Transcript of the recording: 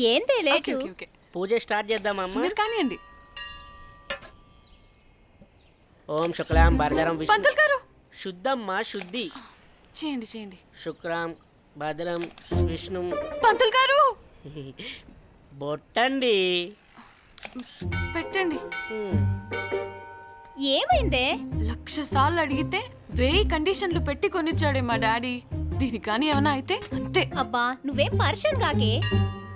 ఏందే లేటు? పూజ స్టార్ట్ చేద్దామమ్మా. మీరు కానివ్వండి. ఓం శుక్లాం భద్రం పంతులు గారు శుద్ధమ్మా శుద్ధి. చేయండి చేయండి. శుక్రాం భద్రం విష్ణు. పంతులు గారు బొట్టండి పెట్టండి. ఏమైందే? 1,00,000 సార్లు అడిగితే 1000 కండిషన్లు పెట్టి కొనిచ్చాడే మా డాడీ. దీనికి కానీ ఏమైనా అయితే అంతే. అబ్బా నువ్వేం పర్షన్ కాకే.